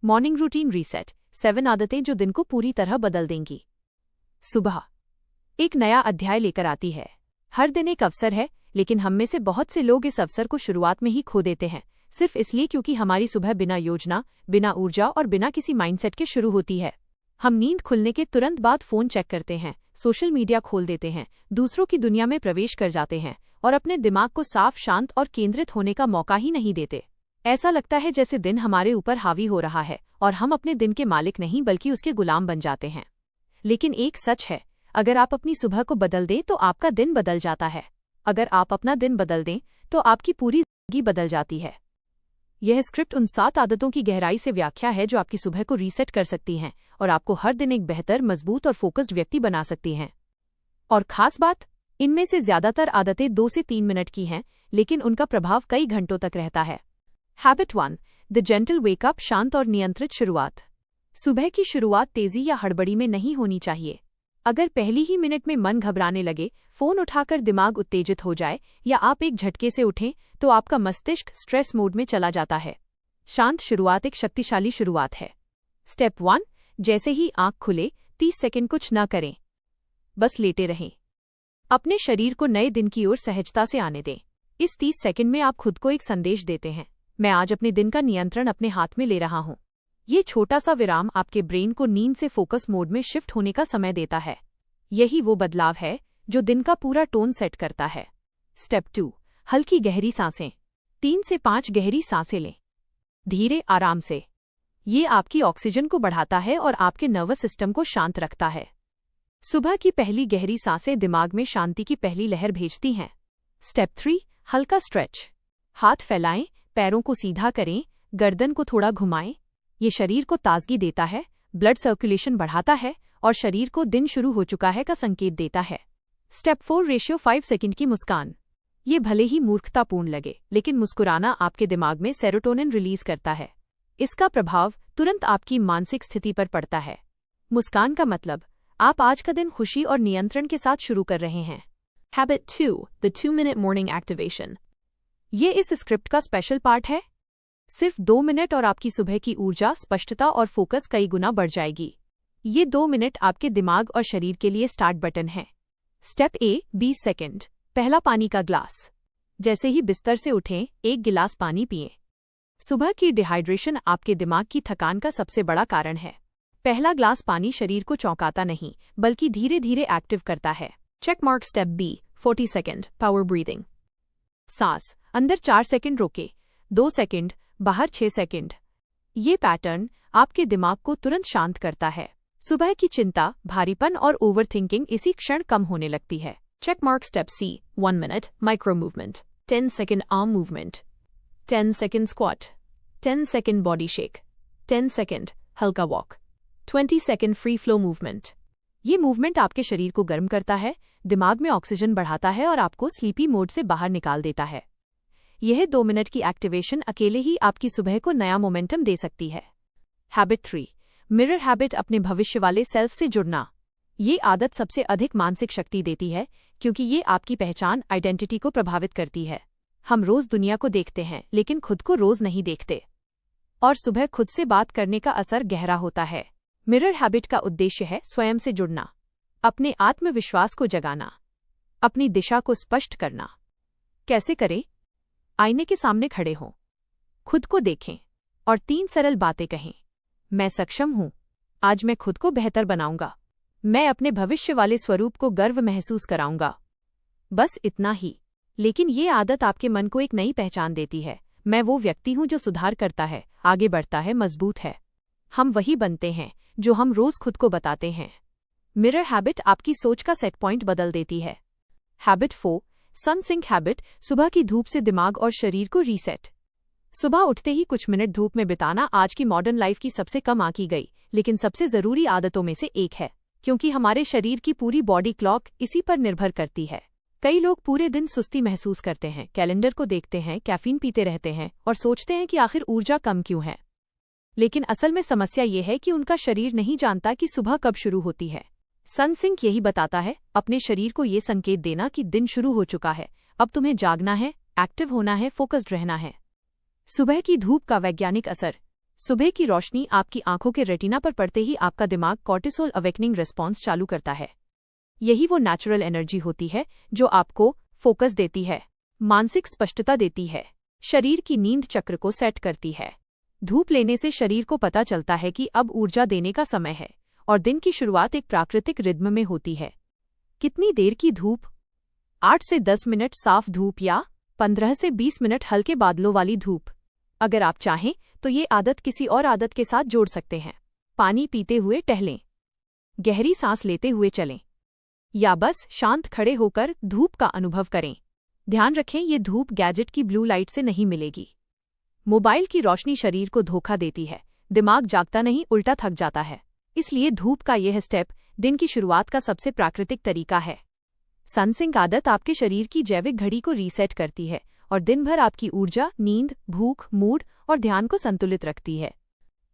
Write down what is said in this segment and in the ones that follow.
Morning routine reset, 7 आदतें जो दिन को पूरी तरह बदल देंगी। सुबह एक नया अध्याय लेकर आती है। हर दिन एक अवसर है, लेकिन हम में से बहुत से लोग इस अवसर को शुरुआत में ही खो देते हैं, सिर्फ इसलिए क्योंकि हमारी सुबह बिना योजना, बिना ऊर्जा और बिना किसी माइंडसेट के शुरू होती है। हम नींद खुलने के तुरंत बाद फोन चेक करते हैं, सोशल मीडिया खोल देते हैं, दूसरों की दुनिया में प्रवेश कर जाते हैं और अपने दिमाग को साफ, शांत और केंद्रित होने का मौका ही नहीं देते। ऐसा लगता है जैसे दिन हमारे ऊपर हावी हो रहा है और हम अपने दिन के मालिक नहीं बल्कि उसके गुलाम बन जाते हैं। लेकिन एक सच है, अगर आप अपनी सुबह को बदल दें तो आपका दिन बदल जाता है। अगर आप अपना दिन बदल दें तो आपकी पूरी जिंदगी बदल जाती है। यह स्क्रिप्ट उन 7 आदतों की गहराई से व्याख्या है जो आपकी सुबह को रीसेट कर सकती हैं और आपको हर दिन एक बेहतर, मजबूत और फोकस्ड व्यक्ति बना सकती हैं। और खास बात, इनमें से ज्यादातर आदतें 2 से 3 मिनट की हैं, लेकिन उनका प्रभाव कई घंटों तक रहता है। हैबिट 1, द जेंटल वेकअप, शांत और नियंत्रित शुरुआत। सुबह की शुरुआत तेजी या हड़बड़ी में नहीं होनी चाहिए। अगर पहली ही मिनट में मन घबराने लगे, फोन उठाकर दिमाग उत्तेजित हो जाए या आप एक झटके से उठें, तो आपका मस्तिष्क स्ट्रेस मोड में चला जाता है। शांत शुरुआत एक शक्तिशाली शुरुआत है। स्टेप 1, जैसे ही आंख खुले 30 सेकंड कुछ न करें, बस लेटे रहें। अपने शरीर को नए दिन की ओर सहजता से आने दें। इस 30 सेकंड में आप खुद को एक संदेश देते हैं, मैं आज अपने दिन का नियंत्रण अपने हाथ में ले रहा हूं। ये छोटा सा विराम आपके ब्रेन को नींद से फोकस मोड में शिफ्ट होने का समय देता है। यही वो बदलाव है जो दिन का पूरा टोन सेट करता है। स्टेप 2, हल्की गहरी सांसें। 3 से 5 गहरी सांसें लें, धीरे, आराम से। ये आपकी ऑक्सीजन को बढ़ाता है और आपके नर्वस सिस्टम को शांत रखता है। सुबह की पहली गहरी सांसें दिमाग में शांति की पहली लहर भेजती हैं। स्टेप 3, हल्का स्ट्रेच। हाथ फैलाएं, पैरों को सीधा करें, गर्दन को थोड़ा घुमाएं। ये शरीर को ताजगी देता है, ब्लड सर्कुलेशन बढ़ाता है और शरीर को दिन शुरू हो चुका है का संकेत देता है। स्टेप 4, रेशियो 5 सेकंड की मुस्कान। ये भले ही मूर्खतापूर्ण लगे, लेकिन मुस्कुराना आपके दिमाग में सेरोटोनिन रिलीज करता है। इसका प्रभाव तुरंत आपकी मानसिक स्थिति पर पड़ता है। मुस्कान का मतलब आप आज का दिन खुशी और नियंत्रण के साथ शुरू कर रहे हैं। Habit 2, the 2-minute morning activation. ये इस स्क्रिप्ट का स्पेशल पार्ट है। सिर्फ 2 मिनट और आपकी सुबह की ऊर्जा, स्पष्टता और फोकस कई गुना बढ़ जाएगी। ये 2 मिनट आपके दिमाग और शरीर के लिए स्टार्ट बटन है। स्टेप ए, 20 सेकंड। पहला पानी का ग्लास। जैसे ही बिस्तर से उठें, 1 गिलास पानी पिएं। सुबह की डिहाइड्रेशन आपके दिमाग की थकान का सबसे बड़ा कारण है। पहला ग्लास पानी शरीर को चौंकाता नहीं, बल्कि धीरे धीरे एक्टिव करता है। Check mark. Step B, 40 second, power breathing. सांस अंदर 4 सेकंड रोके, 2 सेकंड, बाहर 6 सेकंड। ये पैटर्न आपके दिमाग को तुरंत शांत करता है। सुबह की चिंता, भारीपन और ओवरथिंकिंग इसी क्षण कम होने लगती है। Check mark. Step C, 1 minute, micro movement. 10 second arm movement, 10 second squat, 10 second body shake, 10 second हल्का walk, 20 second free flow movement. ये मूवमेंट आपके शरीर को गर्म करता है, दिमाग में ऑक्सीजन बढ़ाता है और आपको स्लीपी मोड से बाहर निकाल देता है। यह 2 मिनट की एक्टिवेशन अकेले ही आपकी सुबह को नया मोमेंटम दे सकती है। हैबिट 3, मिरर हैबिट, अपने भविष्य वाले सेल्फ से जुड़ना। ये आदत सबसे अधिक मानसिक शक्ति देती है क्योंकि ये आपकी पहचान, आइडेंटिटी को प्रभावित करती है। हम रोज दुनिया को देखते हैं, लेकिन खुद को रोज नहीं देखते। और सुबह खुद से बात करने का असर गहरा होता है। मिरर हैबिट का उद्देश्य है स्वयं से जुड़ना, अपने आत्मविश्वास को जगाना, अपनी दिशा को स्पष्ट करना। कैसे करें? आईने के सामने खड़े हों, खुद को देखें और 3 सरल बातें कहें। मैं सक्षम हूं, आज मैं खुद को बेहतर बनाऊंगा, मैं अपने भविष्य वाले स्वरूप को गर्व महसूस कराऊंगा। बस इतना ही, लेकिन ये आदत आपके मन को एक नई पहचान देती है। मैं वो व्यक्ति हूं जो सुधार करता है, आगे बढ़ता है, मजबूत है। हम वही बनते हैं जो हम रोज खुद को बताते हैं। मिरर हैबिट आपकी सोच का सेट पॉइंट बदल देती है। हैबिट 4, सन सिंक हैबिट, सुबह की धूप से दिमाग और शरीर को रीसेट। सुबह उठते ही कुछ मिनट धूप में बिताना आज की मॉडर्न लाइफ की सबसे कम आंकी गई, लेकिन सबसे जरूरी आदतों में से एक है, क्योंकि हमारे शरीर की पूरी बॉडी क्लॉक इसी पर निर्भर करती है। कई लोग पूरे दिन सुस्ती महसूस करते हैं, कैलेंडर को देखते हैं, कैफीन पीते रहते हैं और सोचते हैं कि आखिर ऊर्जा कम क्यों है। लेकिन असल में समस्या ये है कि उनका शरीर नहीं जानता कि सुबह कब शुरू होती है। सन सिंक यही बताता है, अपने शरीर को ये संकेत देना कि दिन शुरू हो चुका है, अब तुम्हें जागना है, एक्टिव होना है, फोकस्ड रहना है। सुबह की धूप का वैज्ञानिक असर। सुबह की रोशनी आपकी आंखों के रेटिना पर पड़ते ही आपका दिमाग कॉर्टिसोल अवेकनिंग रिस्पॉन्स चालू करता है। यही वो नेचुरल एनर्जी होती है जो आपको फोकस देती है, मानसिक स्पष्टता देती है, शरीर की नींद चक्र को सेट करती है। धूप लेने से शरीर को पता चलता है कि अब ऊर्जा देने का समय है और दिन की शुरुआत एक प्राकृतिक रिद्म में होती है। कितनी देर की धूप? 8 से 10 मिनट साफ धूप या 15 से 20 मिनट हल्के बादलों वाली धूप। अगर आप चाहें तो ये आदत किसी और आदत के साथ जोड़ सकते हैं। पानी पीते हुए टहलें, गहरी सांस लेते हुए चलें, या बस शांत खड़े होकर धूप का अनुभव करें। ध्यान रखें, ये धूप गैजेट की ब्लू लाइट से नहीं मिलेगी। मोबाइल की रोशनी शरीर को धोखा देती है, दिमाग जागता नहीं उल्टा थक जाता है। इसलिए धूप का यह स्टेप दिन की शुरुआत का सबसे प्राकृतिक तरीका है। सनसिंक आदत आपके शरीर की जैविक घड़ी को रीसेट करती है और दिन भर आपकी ऊर्जा, नींद, भूख, मूड और ध्यान को संतुलित रखती है।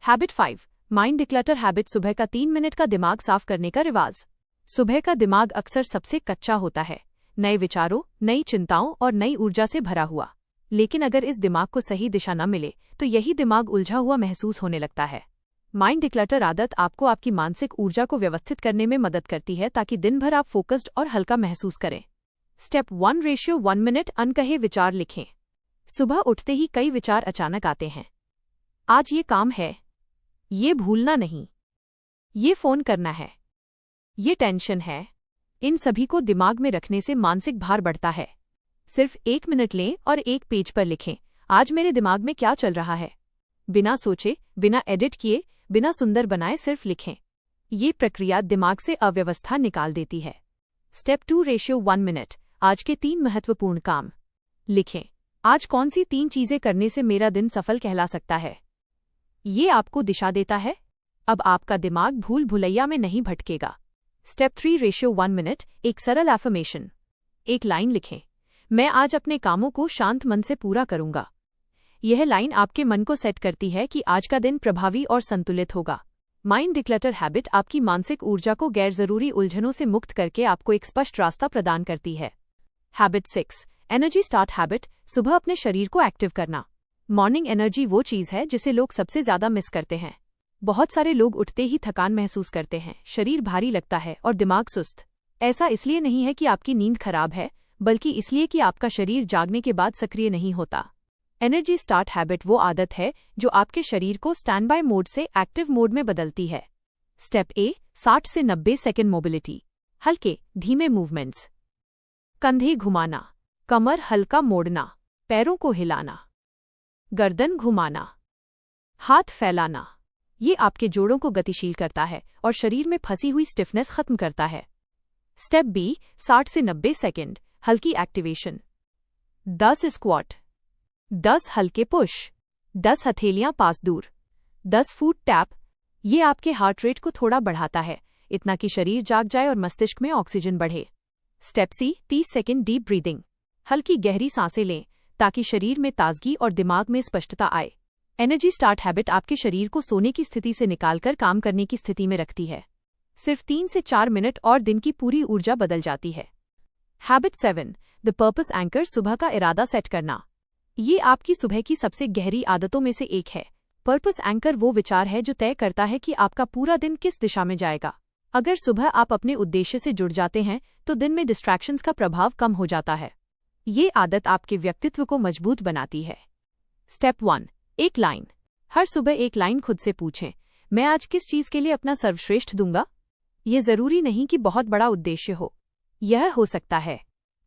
Habit 5, mind declutter habit. सुबह का 3 मिनट का दिमाग साफ करने का रिवाज। सुबह का दिमाग अक्सर सबसे कच्चा होता है, नए विचारों, नई चिंताओं और नई ऊर्जा से भरा हुआ। लेकिन अगर इस दिमाग को सही दिशा न मिले तो यही दिमाग उलझा हुआ महसूस होने लगता है। माइंड डिक्लटर आदत आपको आपकी मानसिक ऊर्जा को व्यवस्थित करने में मदद करती है ताकि दिन भर आप फोकस्ड और हल्का महसूस करें। स्टेप 1:1 मिनट अनकहे विचार लिखें। सुबह उठते ही कई विचार अचानक आते हैं। आज ये काम है, ये भूलना नहीं, ये फोन करना है, ये टेंशन है। इन सभी को दिमाग में रखने से मानसिक भार बढ़ता है। सिर्फ 1 मिनट लें और एक पेज पर लिखें, आज मेरे दिमाग में क्या चल रहा है। बिना सोचे, बिना एडिट किए, बिना सुंदर बनाए सिर्फ लिखें। ये प्रक्रिया दिमाग से अव्यवस्था निकाल देती है। स्टेप 2:1 मिनट आज के 3 महत्वपूर्ण काम लिखें। आज कौन सी 3 चीजें करने से मेरा दिन सफल कहला सकता है। ये आपको दिशा देता है। अब आपका दिमाग भूल भुलैया में नहीं भटकेगा। स्टेप 3:1 मिनट एक सरल एफर्मेशन। एक लाइन लिखें, मैं आज अपने कामों को शांत मन से पूरा करूंगा। यह लाइन आपके मन को सेट करती है कि आज का दिन प्रभावी और संतुलित होगा। माइंड डिक्लटर हैबिट आपकी मानसिक ऊर्जा को गैर जरूरी उलझनों से मुक्त करके आपको एक स्पष्ट रास्ता प्रदान करती है। Habit 6, energy start habit. सुबह अपने शरीर को एक्टिव करना। मॉर्निंग एनर्जी वो चीज़ है जिसे लोग सबसे ज्यादा मिस करते हैं। बहुत सारे लोग उठते ही थकान महसूस करते हैं, शरीर भारी लगता है और दिमाग सुस्त। ऐसा इसलिए नहीं है कि आपकी नींद खराब है, बल्कि इसलिए कि आपका शरीर जागने के बाद सक्रिय नहीं होता। एनर्जी स्टार्ट हैबिट वो आदत है जो आपके शरीर को स्टैंड बाय मोड से एक्टिव मोड में बदलती है। स्टेप ए, 60 से 90 सेकंड मोबिलिटी। हल्के धीमे मूवमेंट्स। कंधे घुमाना, कमर हल्का मोड़ना, पैरों को हिलाना, गर्दन घुमाना, हाथ फैलाना। ये आपके जोड़ों को गतिशील करता है और शरीर में फंसी हुई स्टिफनेस खत्म करता है। स्टेप बी, 60 से 90 सेकंड हल्की एक्टिवेशन। 10 स्क्वाट, 10 हल्के पुश, 10 हथेलियां पास दूर, 10 फुट टैप। ये आपके हार्ट रेट को थोड़ा बढ़ाता है, इतना कि शरीर जाग जाए और मस्तिष्क में ऑक्सीजन बढ़े। स्टेप सी, 30 सेकंड डीप ब्रीदिंग। हल्की गहरी सांसें लें ताकि शरीर में ताजगी और दिमाग में स्पष्टता आए। एनर्जी स्टार्ट हैबिट आपके शरीर को सोने की स्थिति से निकालकर काम करने की स्थिति में रखती है। सिर्फ 3 से 4 मिनट और दिन की पूरी ऊर्जा बदल जाती है। Habit 7, the purpose anchor. सुबह का इरादा सेट करना। ये आपकी सुबह की सबसे गहरी आदतों में से एक है। पर्पस एंकर वो विचार है जो तय करता है कि आपका पूरा दिन किस दिशा में जाएगा। अगर सुबह आप अपने उद्देश्य से जुड़ जाते हैं तो दिन में डिस्ट्रैक्शंस का प्रभाव कम हो जाता है। ये आदत आपके व्यक्तित्व को मजबूत बनाती है। स्टेप 1, एक लाइन। हर सुबह एक लाइन खुद से पूछें, मैं आज किस चीज के लिए अपना सर्वश्रेष्ठ दूंगा। ये जरूरी नहीं कि बहुत बड़ा उद्देश्य हो। यह हो सकता है,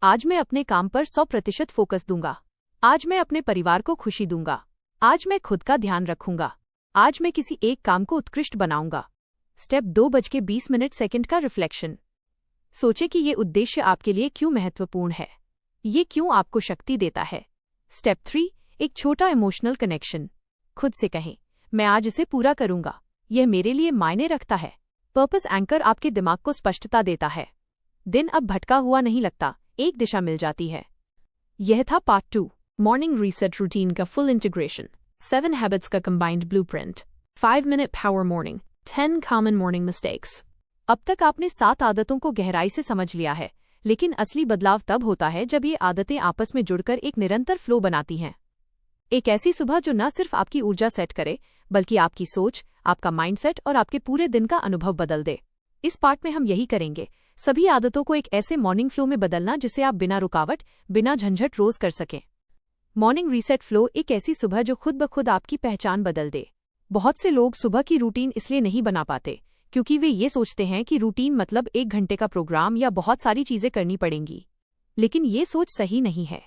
आज मैं अपने काम पर 100% फोकस दूंगा, आज मैं अपने परिवार को खुशी दूंगा, आज मैं खुद का ध्यान रखूंगा, आज मैं किसी एक काम को उत्कृष्ट बनाऊंगा। स्टेप 2:20 का रिफ्लेक्शन। सोचे कि ये उद्देश्य आपके लिए क्यों महत्वपूर्ण है, ये क्यों आपको शक्ति देता है। स्टेप 3, एक छोटा इमोशनल कनेक्शन। खुद से कहें, मैं आज इसे पूरा करूंगा, यह मेरे लिए मायने रखता है। पर्पस एंकर आपके दिमाग को स्पष्टता देता है। दिन अब भटका हुआ नहीं लगता, एक दिशा मिल जाती है। यह था पार्ट 2, मॉर्निंग रीसेट रूटीन का फुल इंटीग्रेशन, 7 हैबिट्स का combined blueprint, 5 minute power morning, 10 common morning mistakes. अब तक आपने 7 आदतों को गहराई से समझ लिया है, लेकिन असली बदलाव तब होता है जब ये आदतें आपस में जुड़कर एक निरंतर फ्लो बनाती हैं। एक ऐसी सुबह जो न सिर्फ आपकी ऊर्जा सेट करे बल्कि आपकी सोच, आपका माइंडसेट और आपके पूरे दिन का अनुभव बदल दे। इस पार्ट में हम यही करेंगे, सभी आदतों को एक ऐसे मॉर्निंग फ्लो में बदलना जिसे आप बिना रुकावट, बिना झंझट रोज कर सकें। मॉर्निंग रीसेट फ्लो एक ऐसी सुबह जो खुद ब खुद आपकी पहचान बदल दे। बहुत से लोग सुबह की रूटीन इसलिए नहीं बना पाते क्योंकि वे ये सोचते हैं कि रूटीन मतलब 1 घंटे का प्रोग्राम या बहुत सारी चीजें करनी पड़ेंगी। लेकिन ये सोच सही नहीं है।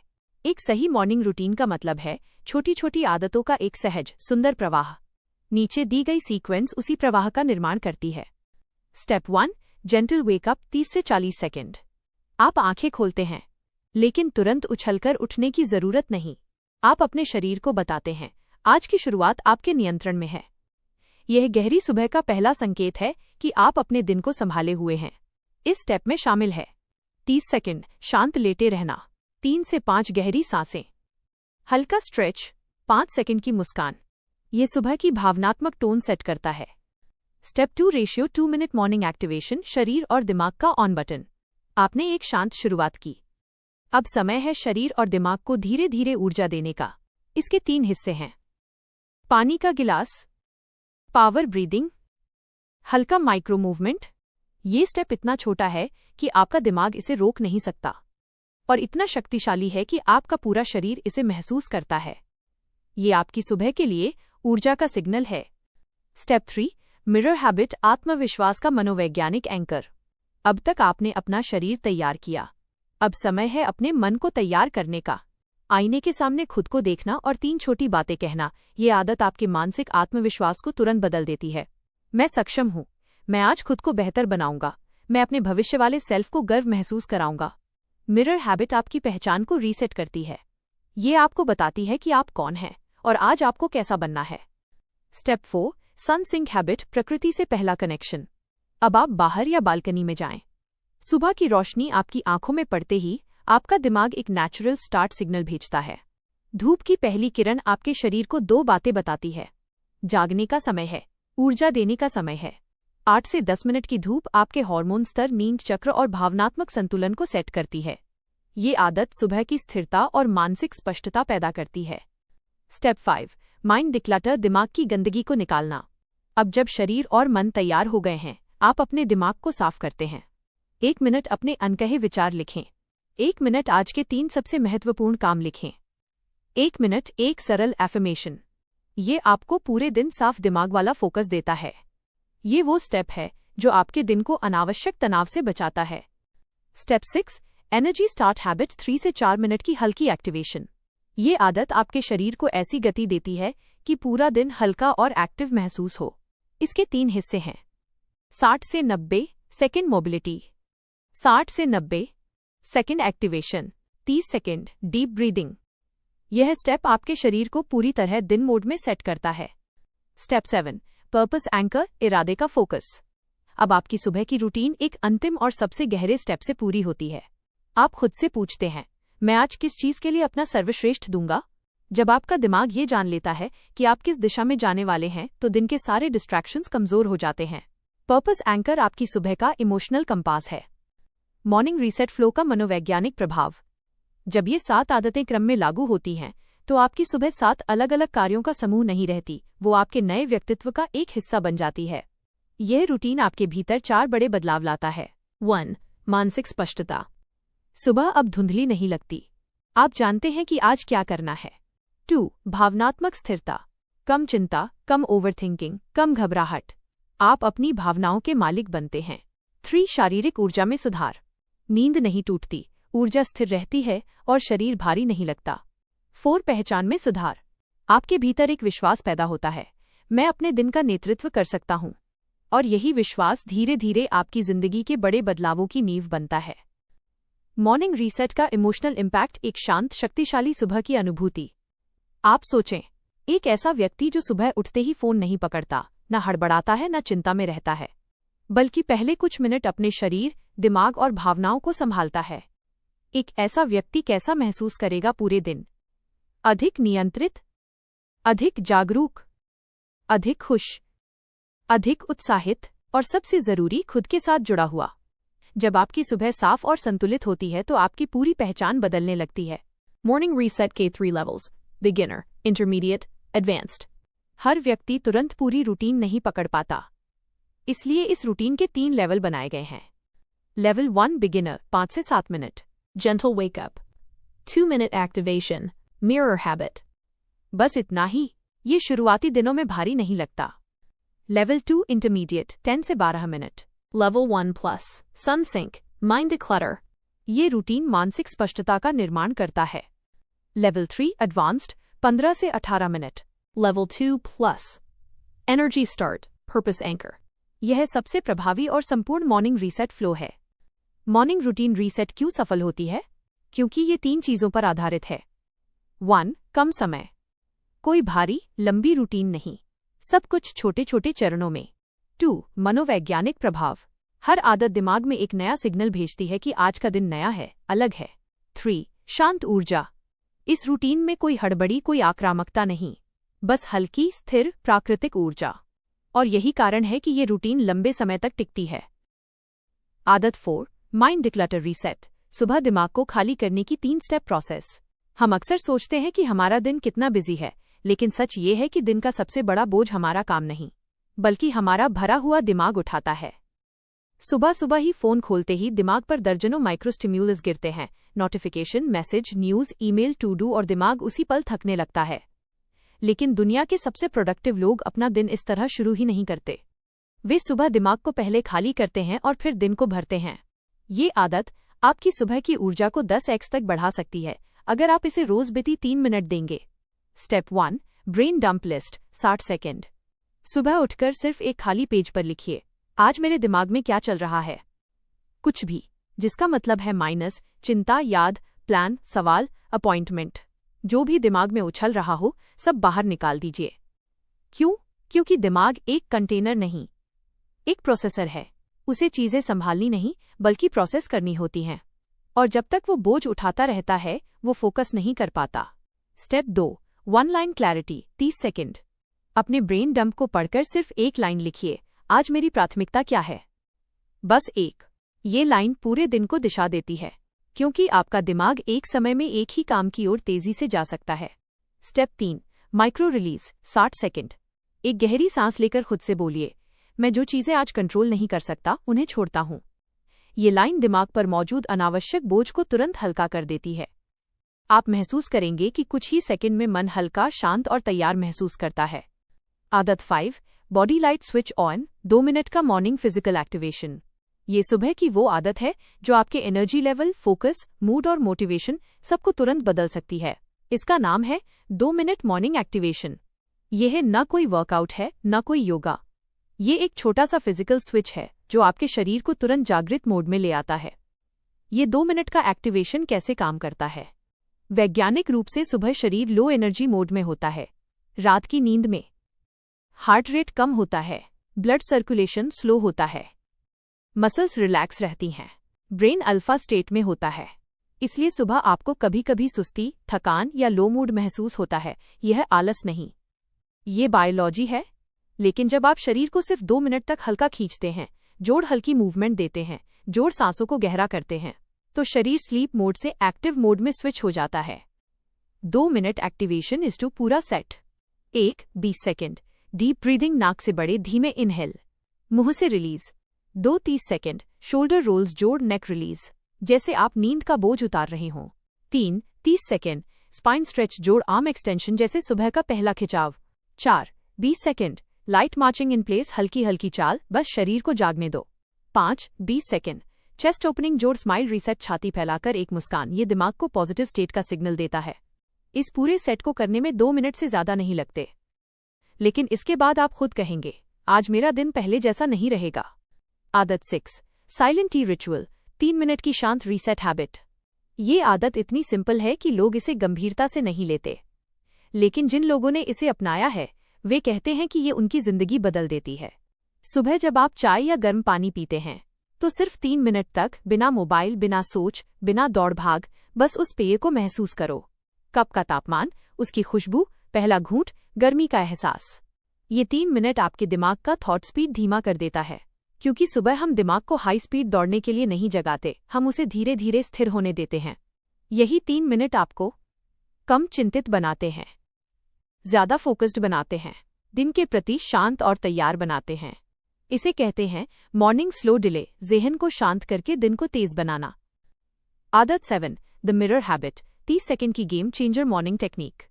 एक सही मॉर्निंग रूटीन का मतलब है छोटी छोटी आदतों का एक सहज, सुंदर प्रवाह। नीचे दी गई सीक्वेंस उसी प्रवाह का निर्माण करती है। स्टेप 1, जेंटल वेकअप 30 से 40 सेकेंड। आप आंखें खोलते हैं, लेकिन तुरंत उछलकर उठने की जरूरत नहीं। आप अपने शरीर को बताते हैं, आज की शुरुआत आपके नियंत्रण में है। यह गहरी सुबह का पहला संकेत है कि आप अपने दिन को संभाले हुए हैं। इस स्टेप में शामिल है 30 सेकंड शांत लेटे रहना, 3 से 5 गहरी सांसें, हल्का स्ट्रेच, 5 सेकंड की मुस्कान। ये सुबह की भावनात्मक टोन सेट करता है। Step 2, ratio 2 minute morning activation, शरीर और दिमाग का ऑन बटन। आपने एक शांत शुरुआत की। अब समय है शरीर और दिमाग को धीरे धीरे ऊर्जा देने का। इसके 3 हिस्से हैं। पानी का गिलास, पावर ब्रीदिंग, हल्का माइक्रो मूवमेंट। ये स्टेप इतना छोटा है कि आपका दिमाग इसे रोक नहीं सकता और इतना शक्तिशाली है कि आपका पूरा शरीर इसे महसूस करता है। ये आपकी सुबह के लिए ऊर्जा का सिग्नल है। स्टेप 3, मिरर हैबिट, आत्मविश्वास का मनोवैज्ञानिक एंकर। अब तक आपने अपना शरीर तैयार किया, अब समय है अपने मन को तैयार करने का। आईने के सामने खुद को देखना और 3 छोटी बातें कहना, ये आदत आपके मानसिक आत्मविश्वास को तुरंत बदल देती है। मैं सक्षम हूँ, मैं आज खुद को बेहतर बनाऊंगा, मैं अपने भविष्य वाले सेल्फ को गर्व महसूस कराऊंगा। मिरर हैबिट आपकी पहचान को रीसेट करती है। ये आपको बताती है कि आप कौन हैं और आज आपको कैसा बनना है। स्टेप 4, सन सिंक हैबिट, प्रकृति से पहला कनेक्शन। अब आप बाहर या बालकनी में जाएं। सुबह की रोशनी आपकी आंखों में पड़ते ही आपका दिमाग एक नेचुरल स्टार्ट सिग्नल भेजता है। धूप की पहली किरण आपके शरीर को 2 बातें बताती है। जागने का समय है, ऊर्जा देने का समय है। 8 से 10 मिनट की धूप आपके हार्मोन स्तर, नींद चक्र और भावनात्मक संतुलन को सेट करती है। ये आदत सुबह की स्थिरता और मानसिक स्पष्टता पैदा करती है। स्टेप 5, माइंड डिक्लटर, दिमाग की गंदगी को निकालना। अब जब शरीर और मन तैयार हो गए हैं, आप अपने दिमाग को साफ करते हैं। 1 मिनट अपने अनकहे विचार लिखें। 1 मिनट आज के 3 सबसे महत्वपूर्ण काम लिखें। 1 मिनट एक सरल एफर्मेशन। ये आपको पूरे दिन साफ दिमाग वाला फोकस देता है। ये वो स्टेप है जो आपके दिन को अनावश्यक तनाव से बचाता है। स्टेप 6, एनर्जी स्टार्ट हैबिट, 3 से 4 मिनट की हल्की एक्टिवेशन। ये आदत आपके शरीर को ऐसी गति देती है कि पूरा दिन हल्का और एक्टिव महसूस हो। इसके 3 हिस्से हैं। 60 से 90 सेकेंड मोबिलिटी, 60 से 90 second activation, 30 second deep breathing. यह स्टेप आपके शरीर को पूरी तरह दिन मोड में सेट करता है। स्टेप 7, पर्पस एंकर, इरादे का फोकस। अब आपकी सुबह की रूटीन एक अंतिम और सबसे गहरे स्टेप से पूरी होती है। आप खुद से पूछते हैं, मैं आज किस चीज के लिए अपना सर्वश्रेष्ठ दूंगा? जब आपका दिमाग ये जान लेता है कि आप किस दिशा में जाने वाले हैं, तो दिन के सारे डिस्ट्रैक्शंस कमजोर हो जाते हैं। पर्पस एंकर आपकी सुबह का इमोशनल कंपास है। मॉर्निंग रीसेट फ्लो का मनोवैज्ञानिक प्रभाव। जब ये 7 आदतें क्रम में लागू होती हैं, तो आपकी सुबह 7 अलग अलग कार्यों का समूह नहीं रहती, वो आपके नए व्यक्तित्व का एक हिस्सा बन जाती है। यह रूटीन आपके भीतर 4 बड़े बदलाव लाता है। 1, मानसिक स्पष्टता। सुबह अब धुंधली नहीं लगती, आप जानते हैं कि आज क्या करना है। 2, भावनात्मक स्थिरता। कम चिंता, कम ओवरथिंकिंग, कम घबराहट। आप अपनी भावनाओं के मालिक बनते हैं। 3, शारीरिक ऊर्जा में सुधार। नींद नहीं टूटती, ऊर्जा स्थिर रहती है और शरीर भारी नहीं लगता। 4, पहचान में सुधार। आपके भीतर एक विश्वास पैदा होता है, मैं अपने दिन का नेतृत्व कर सकता हूं। और यही विश्वास धीरे धीरे आपकी जिंदगी के बड़े बदलावों की नींव बनता है। मॉर्निंग रीसेट का इमोशनल इम्पैक्ट, एक शांत, शक्तिशाली सुबह की अनुभूति। आप सोचें, एक ऐसा व्यक्ति जो सुबह उठते ही फोन नहीं पकड़ता, न हड़बड़ाता है, न चिंता में रहता है, बल्कि पहले कुछ मिनट अपने शरीर, दिमाग और भावनाओं को संभालता है। एक ऐसा व्यक्ति कैसा महसूस करेगा पूरे दिन? अधिक नियंत्रित, अधिक जागरूक, अधिक खुश, अधिक उत्साहित और सबसे जरूरी, खुद के साथ जुड़ा हुआ। जब आपकी सुबह साफ और संतुलित होती है तो आपकी पूरी पहचान बदलने लगती है। मॉर्निंग रीसेट के 3 levels: बिगिनर, इंटरमीडिएट, एडवांस्ड। हर व्यक्ति तुरंत पूरी रूटीन नहीं पकड़ पाता, इसलिए इस रूटीन के 3 लेवल बनाए गए हैं। लेवल 1 बिगिनर 5 से 7 minute, Gentle wake up. 2-minute activation. Mirror habit. बस इतना ही, ये शुरुआती दिनों में भारी नहीं लगता। लेवल 2 इंटरमीडिएट 10 से 12 minute, Level 1 plus. Sun sync. Mind declutter. ये रूटीन मानसिक स्पष्टता का निर्माण करता है। लेवल 3 एडवांस्ड 15 से 18 minute, Level 2 plus. Energy start. Purpose anchor. यह सबसे प्रभावी और संपूर्ण मॉर्निंग रीसेट फ्लो है। मॉर्निंग रूटीन रीसेट क्यों सफल होती है? क्योंकि ये 3 चीजों पर आधारित है। 1 कम समय, कोई भारी लंबी रूटीन नहीं, सब कुछ छोटे छोटे चरणों में। 2 मनोवैज्ञानिक प्रभाव, हर आदत दिमाग में एक नया सिग्नल भेजती है कि आज का दिन नया है, अलग है। 3 शांत ऊर्जा, इस रूटीन में कोई हड़बड़ी, कोई आक्रामकता नहीं, बस हल्की स्थिर प्राकृतिक ऊर्जा। और यही कारण है कि ये रूटीन लंबे समय तक टिकती है। आदत 4 माइंड डिक्लटर रीसेट, सुबह दिमाग को खाली करने की 3 स्टेप प्रोसेस। हम अक्सर सोचते हैं कि हमारा दिन कितना बिजी है, लेकिन सच ये है कि दिन का सबसे बड़ा बोझ हमारा काम नहीं, बल्कि हमारा भरा हुआ दिमाग उठाता है। सुबह सुबह ही फोन खोलते ही दिमाग पर दर्जनों माइक्रोस्टिम्युलस गिरते हैं, notification, message, news, email, to do, और दिमाग उसी पल थकने लगता है। लेकिन दुनिया के सबसे प्रोडक्टिव लोग अपना दिन इस तरह शुरू ही नहीं करते। वे सुबह दिमाग को पहले खाली करते हैं और फिर दिन को भरते हैं। ये आदत आपकी सुबह की ऊर्जा को 10x तक बढ़ा सकती है, अगर आप इसे रोज बीती 3 मिनट देंगे। Step 1 brain dump list 60 second. सुबह उठकर सिर्फ एक खाली पेज पर लिखिए, आज मेरे दिमाग में क्या चल रहा है। कुछ भी, जिसका मतलब है माइनस, चिंता, याद, प्लान, सवाल, अपॉइंटमेंट, जो भी दिमाग में उछल रहा हो, सब बाहर निकाल दीजिए। क्यों? क्योंकि दिमाग एक कंटेनर नहीं, एक प्रोसेसर है। उसे चीजें संभालनी नहीं, बल्कि प्रोसेस करनी होती हैं। और जब तक वो बोझ उठाता रहता है, वो फोकस नहीं कर पाता। Step 2 1 line clarity 30 second. अपने ब्रेन डंप को पढ़कर सिर्फ एक लाइन लिखिए, आज मेरी प्राथमिकता क्या है। बस एक। ये लाइन पूरे दिन को दिशा देती है, क्योंकि आपका दिमाग एक समय में एक ही काम की ओर तेजी से जा सकता है। Step 3 micro release 60 second. एक गहरी सांस लेकर खुद से बोलिए, मैं जो चीजें आज कंट्रोल नहीं कर सकता, उन्हें छोड़ता हूं। ये लाइन दिमाग पर मौजूद अनावश्यक बोझ को तुरंत हल्का कर देती है। आप महसूस करेंगे कि कुछ ही सेकंड में मन हल्का, शांत और तैयार महसूस करता है। आदत 5 body light switch on 2 minute का मॉर्निंग फिजिकल एक्टिवेशन। ये सुबह की वो आदत है जो आपके एनर्जी लेवल, फोकस, मूड और मोटिवेशन सबको तुरंत बदल सकती है। इसका नाम है 2 मिनट मॉर्निंग एक्टिवेशन। यह न कोई वर्कआउट है, न कोई योगा। ये एक छोटा सा फिजिकल स्विच है जो आपके शरीर को तुरंत जागृत मोड में ले आता है। ये 2 मिनट का एक्टिवेशन कैसे काम करता है? वैज्ञानिक रूप से सुबह शरीर लो एनर्जी मोड में होता है। रात की नींद में हार्ट रेट कम होता है, ब्लड सर्कुलेशन स्लो होता है, मसल्स रिलैक्स रहती हैं, ब्रेन अल्फा स्टेट में होता है। इसलिए सुबह आपको कभी कभी सुस्ती, थकान या लो मूड महसूस होता है। यह आलस नहीं, ये बायोलॉजी है। लेकिन जब आप शरीर को सिर्फ 2 मिनट तक हल्का खींचते हैं, जोड़ हल्की मूवमेंट देते हैं, जोड़ सांसों को गहरा करते हैं, तो शरीर स्लीप मोड से एक्टिव मोड में स्विच हो जाता है। 2 मिनट एक्टिवेशन इज टू पूरा सेट। 1 20 सेकेंड डीप ब्रीदिंग, नाक से बड़े धीमे इनहेल, मुंह से रिलीज। 2 30 सेकेंड शोल्डर रोल्स, जोड़ नेक रिलीज, जैसे आप नींद का बोझ उतार रहे हों। 3 30 सेकेंड स्पाइन स्ट्रेच, जोड़ आर्म एक्सटेंशन, जैसे सुबह का पहला खिंचाव। 4 20 second light marching in place, हल्की हल्की चाल, बस शरीर को जागने दो। 5 20 सेकेंड चेस्ट ओपनिंग, जोड़ स्माइल रीसेट, छाती फैलाकर एक मुस्कान। ये दिमाग को पॉजिटिव स्टेट का सिग्नल देता है। इस पूरे सेट को करने में 2 मिनट से ज्यादा नहीं लगते, लेकिन इसके बाद आप खुद कहेंगे, आज मेरा दिन पहले जैसा नहीं रहेगा। आदत 6 साइलेंट टी रिचुअल 3 मिनट की शांत रीसेट हैबिट। ये आदत इतनी सिंपल है कि लोग इसे गंभीरता से नहीं लेते, लेकिन जिन लोगों ने इसे अपनाया है वे कहते हैं कि ये उनकी जिंदगी बदल देती है। सुबह जब आप चाय या गर्म पानी पीते हैं, तो सिर्फ 3 मिनट तक बिना मोबाइल, बिना सोच, बिना दौड़ भाग, बस उस पेय को महसूस करो। कप का तापमान, उसकी खुशबू, पहला घूंट, गर्मी का एहसास। ये 3 मिनट आपके दिमाग का थॉट स्पीड धीमा कर देता है, क्योंकि सुबह हम दिमाग को हाई स्पीड दौड़ने के लिए नहीं जगाते, हम उसे धीरे धीरे स्थिर होने देते हैं। यही 3 मिनट आपको कम चिंतित बनाते हैं, ज्यादा फोकस्ड बनाते हैं, दिन के प्रति शांत और तैयार बनाते हैं। इसे कहते हैं मॉर्निंग स्लो डिले, ज़हन को शांत करके दिन को तेज बनाना। आदत 7, द मिरर हैबिट, 30 सेकंड की गेम चेंजर मॉर्निंग टेक्निक।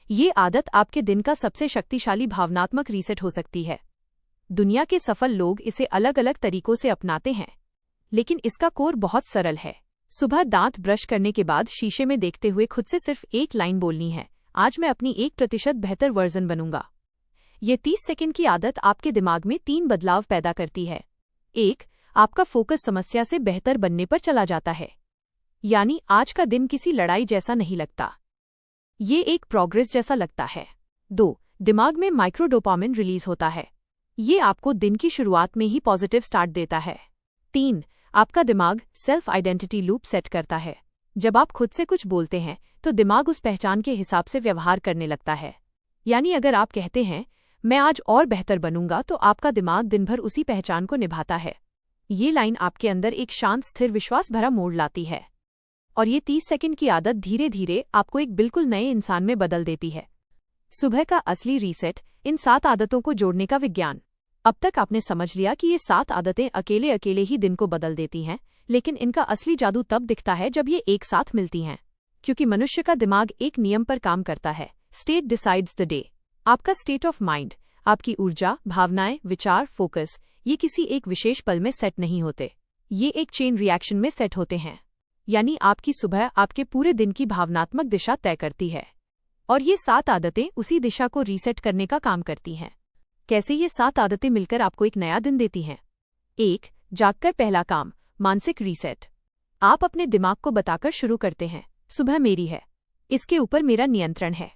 ये आदत आपके दिन का सबसे शक्तिशाली भावनात्मक रीसेट हो सकती है। दुनिया के सफल लोग इसे अलग अलग तरीकों से अपनाते हैं, लेकिन इसका कोर बहुत सरल है। सुबह दांत ब्रश करने के बाद शीशे में देखते हुए खुद से सिर्फ एक लाइन बोलनी है, आज मैं अपनी 1% बेहतर वर्जन बनूंगा। ये 30 सेकंड की आदत आपके दिमाग में 3 बदलाव पैदा करती है। 1, आपका फोकस समस्या से बेहतर बनने पर चला जाता है, यानी आज का दिन किसी लड़ाई जैसा नहीं लगता, ये एक प्रोग्रेस जैसा लगता है। 2, दिमाग में माइक्रो डोपामिन रिलीज होता है, ये आपको दिन की शुरुआत में ही पॉजिटिव स्टार्ट देता है। 3, आपका दिमाग सेल्फ आइडेंटिटी लूप सेट करता है। जब आप खुद से कुछ बोलते हैं तो दिमाग उस पहचान के हिसाब से व्यवहार करने लगता है, यानी अगर आप कहते हैं मैं आज और बेहतर बनूंगा तो आपका दिमाग दिन भर उसी पहचान को निभाता है। ये लाइन आपके अंदर एक शांत स्थिर विश्वास भरा मोड़ लाती है, और ये 30 सेकंड की आदत धीरे धीरे आपको एक बिल्कुल नए इंसान में बदल देती है। सुबह का असली रीसेट, इन 7 आदतों को जोड़ने का विज्ञान। अब तक आपने समझ लिया कि ये 7 आदतें अकेले अकेले ही दिन को बदल देती हैं, लेकिन इनका असली जादू तब दिखता है जब ये एक साथ मिलती हैं, क्योंकि मनुष्य का दिमाग एक नियम पर काम करता है। State decides the day. आपका स्टेट ऑफ माइंड, आपकी ऊर्जा, भावनाएं, विचार, फोकस, ये किसी एक विशेष पल में सेट नहीं होते, ये एक चेन रिएक्शन में सेट होते हैं। यानी आपकी सुबह आपके पूरे दिन की भावनात्मक दिशा तय करती है, और ये 7 आदतें उसी दिशा को रीसेट करने का काम करती हैं। कैसे ये 7 आदतें मिलकर आपको एक नया दिन देती हैं? 1, जागकर पहला काम, मानसिक रीसेट। आप अपने दिमाग को बताकर शुरू करते हैं, सुबह मेरी है, इसके ऊपर मेरा नियंत्रण है।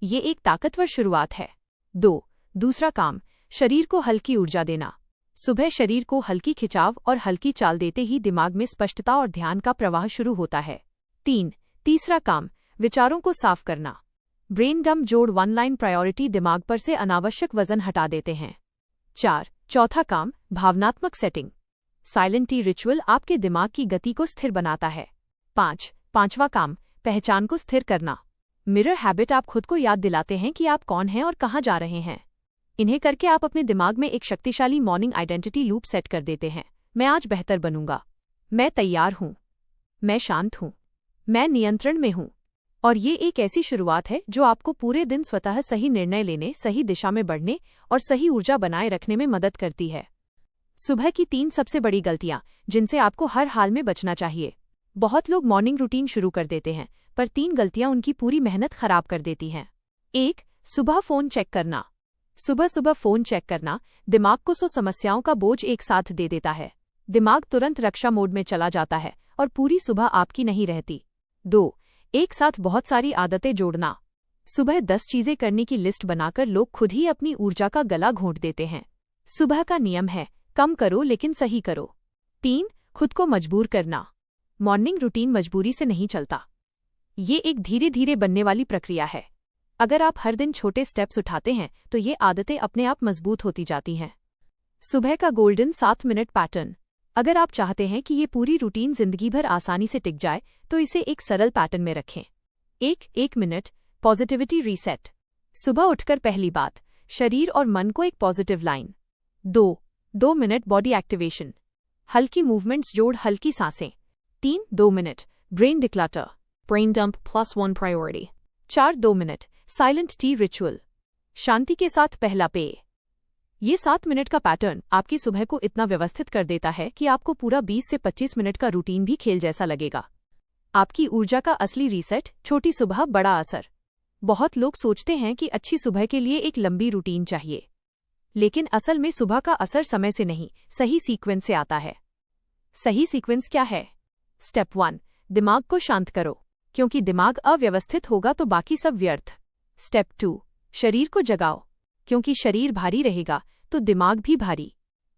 ये एक ताकतवर शुरुआत है। 2, दूसरा काम, शरीर को हल्की ऊर्जा देना। सुबह शरीर को हल्की खिंचाव और हल्की चाल देते ही दिमाग में स्पष्टता और ध्यान का प्रवाह शुरू होता है। 3, तीसरा काम, विचारों को साफ करना। ब्रेन डंप जोड़, 1 लाइन प्रायोरिटी, दिमाग पर से अनावश्यक वजन हटा देते हैं। 4, चौथा काम, भावनात्मक सेटिंग। साइलेंट टी रिचुअल आपके दिमाग की गति को स्थिर बनाता है। 5, पांचवा काम, पहचान को स्थिर करना। मिरर हैबिट आप खुद को याद दिलाते हैं कि आप कौन हैं और कहाँ जा रहे हैं। इन्हें करके आप अपने दिमाग में एक शक्तिशाली मॉर्निंग आइडेंटिटी लूप सेट कर देते हैं। मैं आज बेहतर बनूंगा, मैं तैयार हूं, मैं शांत हूं, मैं नियंत्रण में हूं। और ये एक ऐसी शुरुआत है जो आपको पूरे दिन स्वतः सही निर्णय लेने, सही दिशा में बढ़ने और सही ऊर्जा बनाए रखने में मदद करती है। सुबह की 3 सबसे बड़ी गलतियां जिनसे आपको हर हाल में बचना चाहिए। बहुत लोग मॉर्निंग रूटीन शुरू कर देते हैं, पर 3 गलतियां उनकी पूरी मेहनत खराब कर देती हैं। 1, सुबह फोन चेक करना। सुबह सुबह फोन चेक करना दिमाग को 100 समस्याओं का बोझ एक साथ दे देता है। दिमाग तुरंत रक्षा मोड में चला जाता है और पूरी सुबह आपकी नहीं रहती। 2, एक साथ बहुत सारी आदतें जोड़ना। सुबह 10 चीजें करने की लिस्ट बनाकर लोग खुद ही अपनी ऊर्जा का गला घोंट देते हैं। सुबह का नियम है, कम करो लेकिन सही करो। 3, खुद को मजबूर करना। मॉर्निंग रूटीन मजबूरी से नहीं चलता, ये एक धीरे धीरे बनने वाली प्रक्रिया है। अगर आप हर दिन छोटे स्टेप्स उठाते हैं तो ये आदतें अपने आप मजबूत होती जाती हैं। सुबह का गोल्डन 7 मिनट पैटर्न। अगर आप चाहते हैं कि ये पूरी रूटीन जिंदगी भर आसानी से टिक जाए तो इसे एक सरल पैटर्न में रखें। 1 मिनट पॉजिटिविटी रीसेट। सुबह उठकर पहली बात, शरीर और मन को एक positive line. 2 minute body activation. हल्की मूवमेंट्स जोड़, हल्की सांसें। 2 minute brain declutter, Brain dump +1 priority. 2 minute silent tea ritual, शांति के साथ पहला पेय। ये 7 मिनट का पैटर्न आपकी सुबह को इतना व्यवस्थित कर देता है कि आपको पूरा 20 से 25 मिनट का रूटीन भी खेल जैसा लगेगा। आपकी ऊर्जा का असली रीसेट, छोटी सुबह बड़ा असर। बहुत लोग सोचते हैं कि अच्छी सुबह के लिए एक लंबी रूटीन चाहिए, लेकिन असल में सुबह का असर समय से नहीं, सही सीक्वेंस से आता है। सही सीक्वेंस क्या है? स्टेप 1, दिमाग को शांत करो, क्योंकि दिमाग अव्यवस्थित होगा तो बाकी सब व्यर्थ। स्टेप 2, शरीर को जगाओ, क्योंकि शरीर भारी रहेगा तो दिमाग भी भारी।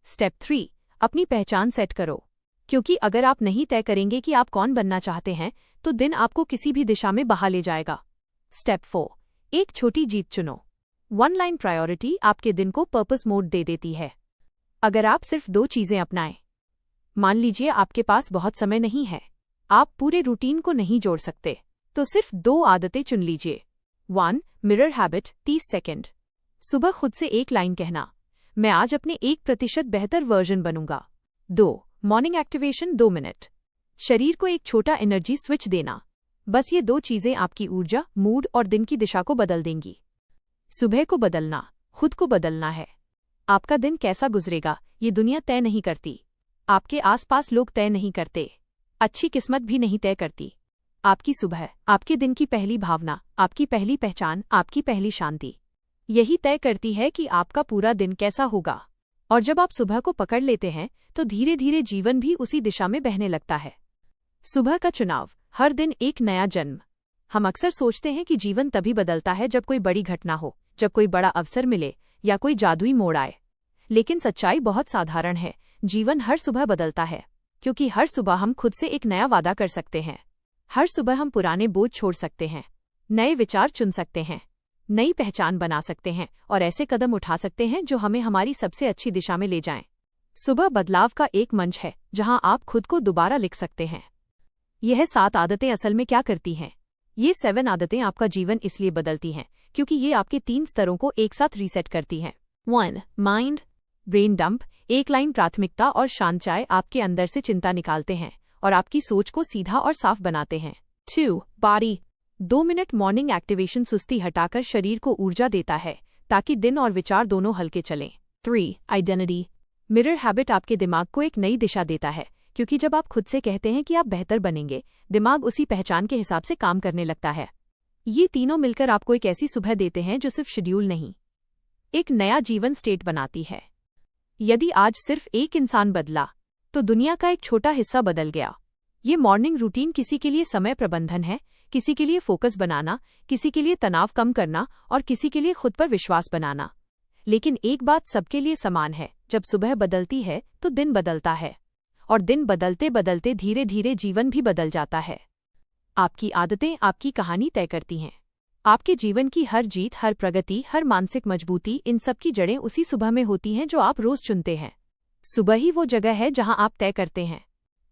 स्टेप 3, अपनी पहचान सेट करो, क्योंकि अगर आप नहीं तय करेंगे कि आप कौन बनना चाहते हैं तो दिन आपको किसी भी दिशा में बहा ले जाएगा। स्टेप 4, एक छोटी जीत चुनो। 1 लाइन प्रायोरिटी आपके दिन को पर्पस मोड दे देती है। अगर आप सिर्फ 2 चीजें अपनाएं, मान लीजिए आपके पास बहुत समय नहीं है, आप पूरे रूटीन को नहीं जोड़ सकते, तो सिर्फ 2 आदतें चुन लीजिए। 1, मिरर हैबिट 30 सेकंड। सुबह खुद से एक लाइन कहना, मैं आज अपने 1% बेहतर वर्जन बनूंगा। 2. Morning activation 2 minute. शरीर को एक छोटा एनर्जी स्विच देना। बस ये 2 चीजें आपकी ऊर्जा, मूड और दिन की दिशा को बदल देंगी। सुबह को बदलना, खुद को बदलना है। आपका दिन कैसा गुजरेगा ये दुनिया तय नहीं करती। आपके आसपास लोग तय नहीं करते। अच्छी किस्मत भी नहीं तय करती। आपकी सुबह, आपके दिन की पहली भावना, आपकी पहली पहचान, आपकी पहली शांति, यही तय करती है कि आपका पूरा दिन कैसा होगा। और जब आप सुबह को पकड़ लेते हैं तो धीरे धीरे जीवन भी उसी दिशा में बहने लगता है। सुबह का चुनाव, हर दिन एक नया जन्म। हम अक्सर सोचते हैं कि जीवन तभी बदलता है जब कोई बड़ी घटना हो, जब कोई बड़ा अवसर मिले या कोई जादुई मोड़ आए। लेकिन सच्चाई बहुत साधारण है। जीवन हर सुबह बदलता है, क्योंकि हर सुबह हम खुद से एक नया वादा कर सकते हैं। हर सुबह हम पुराने बोझ छोड़ सकते हैं, नए विचार चुन सकते हैं, नई पहचान बना सकते हैं और ऐसे कदम उठा सकते हैं जो हमें हमारी सबसे अच्छी दिशा में ले जाएं। सुबह बदलाव का एक मंच है जहां आप खुद को दोबारा लिख सकते हैं। यह 7 आदतें असल में क्या करती हैं? ये 7 आदतें आपका जीवन इसलिए बदलती हैं क्योंकि ये आपके 3 स्तरों को एक साथ रीसेट करती हैं। 1. Mind. ब्रेन डंप, एक लाइन प्राथमिकता और शांत चाय आपके अंदर से चिंता निकालते हैं और आपकी सोच को सीधा और साफ बनाते हैं। 2. Body. 2 मिनट मॉर्निंग एक्टिवेशन सुस्ती हटाकर शरीर को ऊर्जा देता है ताकि दिन और विचार दोनों हल्के चलें। 3. Identity. मिरर हैबिट आपके दिमाग को एक नई दिशा देता है, क्योंकि जब आप खुद से कहते हैं कि आप बेहतर बनेंगे, दिमाग उसी पहचान के हिसाब से काम करने लगता है। ये तीनों मिलकर आपको एक ऐसी सुबह देते हैं जो सिर्फ शेड्यूल नहीं, एक नया जीवन स्टेट बनाती है। यदि आज सिर्फ एक इंसान बदला तो दुनिया का एक छोटा हिस्सा बदल गया। ये मॉर्निंग रूटीन किसी के लिए समय प्रबंधन है, किसी के लिए फोकस बनाना, किसी के लिए तनाव कम करना और किसी के लिए खुद पर विश्वास बनाना। लेकिन एक बात सबके लिए समान है, जब सुबह बदलती है तो दिन बदलता है, और दिन बदलते बदलते धीरे धीरे जीवन भी बदल जाता है। आपकी आदतें आपकी कहानी तय करती हैं। आपके जीवन की हर जीत, हर प्रगति, हर मानसिक मजबूती, इन सब की जड़ें उसी सुबह में होती हैं जो आप रोज चुनते हैं। सुबह ही वो जगह है जहां आप तय करते हैं,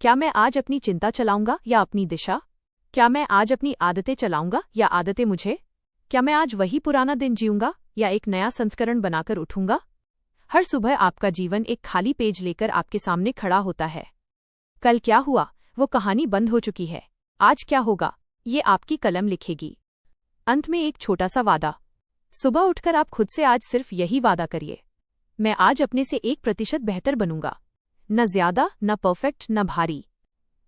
क्या मैं आज अपनी चिंता चलाऊंगा या अपनी दिशा? क्या मैं आज अपनी आदतें चलाऊंगा या आदतें मुझे? क्या मैं आज वही पुराना दिन जीऊंगा या एक नया संस्करण बनाकर उठूंगा? हर सुबह आपका जीवन एक खाली पेज लेकर आपके सामने खड़ा होता है। कल क्या हुआ, वो कहानी बंद हो चुकी है। आज क्या होगा, ये आपकी कलम लिखेगी। अंत में एक छोटा सा वादा। सुबह उठकर आप खुद से आज सिर्फ यही वादा करिए, मैं आज अपने से 1% बेहतर बनूंगा। न ज्यादा, न परफेक्ट, न भारी,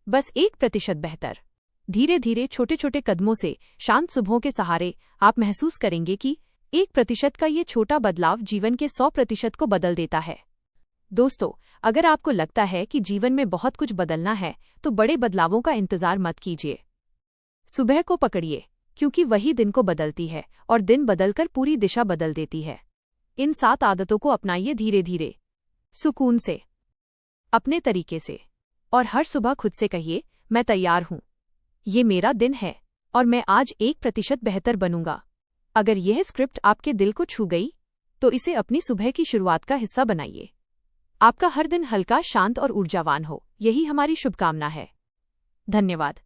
बस 1% बेहतर। धीरे धीरे छोटे छोटे कदमों से, शांत सुबहों के सहारे, आप महसूस करेंगे कि 1% का ये छोटा बदलाव जीवन के 100% को बदल देता है। दोस्तों, अगर आपको लगता है कि जीवन में बहुत कुछ बदलना है तो बड़े बदलावों का इंतजार मत कीजिए। सुबह को पकड़िए, क्योंकि वही दिन को बदलती है और दिन बदलकर पूरी दिशा बदल देती है। इन 7 आदतों को अपनाइए धीरे धीरे, सुकून से, अपने तरीके से, और हर सुबह खुद से कहिए, मैं तैयार हूं, ये मेरा दिन है और मैं आज 1% बेहतर बनूंगा। अगर यह स्क्रिप्ट आपके दिल को छू गई तो इसे अपनी सुबह की शुरुआत का हिस्सा बनाइए। आपका हर दिन हल्का, शांत और ऊर्जावान हो, यही हमारी शुभकामना है। धन्यवाद।